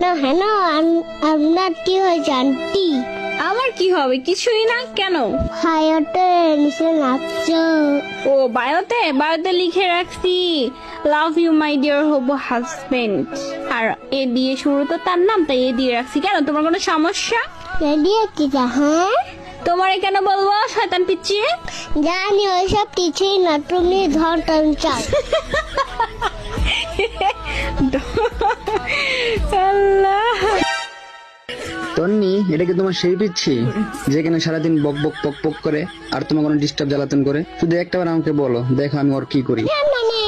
না হ্যাঁ আপনার কি হয়েছে আন্টি? আমার কি হবে? কিছুই না। কেন? হায়াতে নিচে নাচছো। ও বায়োতে লিখে রাখছি লাভ ইউ মাই ডিয়ার হবু হাজবেন্ড, আর এ দিয়ে শুরু তো তার নাম, তাই এ দিয়ে রাখছি। কেন, তোমার কোনো সমস্যা? রেডিও কি হ্যাঁ? তোমারে কেন বলবো শয়তান পিচ্ছি? জানি ওইসব কিছুই না, তুমি ধরতাম চাও। আল্লাহ। তন্নি, এটা কি তোমার সেই পিচ্ছি যেখানে সারাদিন বক বক পক পক করে আর তোমার কোনো ডিস্টার্ব জ্বালাতন করে? শুধু একটাবার আমাকে বলো, দেখো আমি ওর কি করি। মানে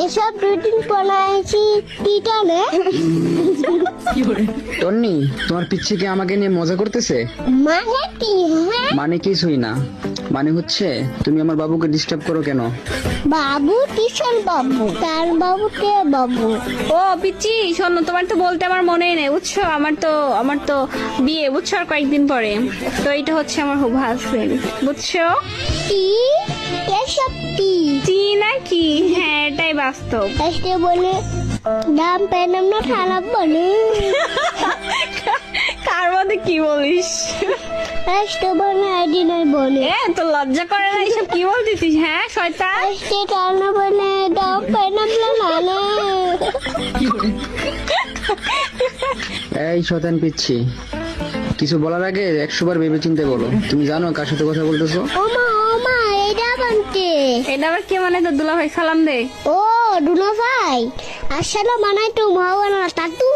এসব রুটিন বানাইছি কিটা না? তন্নি, তোমার পিচ্ছি কি আমাকে নিয়ে মজা করতেছে? মানে কি হ্যাঁ? মানে কিছুই না, মানে হচ্ছে তুমি আমার বাবুকে ডিস্টার্ব করো কেন? বাবু কিশোর বাবু, তার বাবু কে বাবু? ও পিচ্ছি, শোনো, তোমার তো বলতে আমার মনেই নেই, বুঝছো? আমার তো বিয়ে, বুঝছো, আর কয়েকদিন পরে। তো এটা হচ্ছে আমার হবু হাজবেন্ড, বুঝছো? কি এসব কি? জি নাকি? হ্যাঁ, এটাই বাস্তব। আজকে বলে দাম পেলাম না, খারাপ বলে কার মধ্যে কি বলিস? আজকে বলে আইডি নাই বলে এ তো লজ্জা করে না, এসব কি বলতেছিস? হ্যাঁ শয়তান। আজকে টানা বলে দাম পেলাম না। এই শয়তান পিচ্ছি, কিছু বলার আগে 100 বার ভেবে চিন্তে বলো। তুমি জানো কার সাথে কথা বলতেছো? ওমা এটা বানতে। এটা আবার কে? মানে তো দুলা ভাই সালাম দে। ও দুলা ভাই আসসালাম আলাইকুম, হাওয়া না তাতু।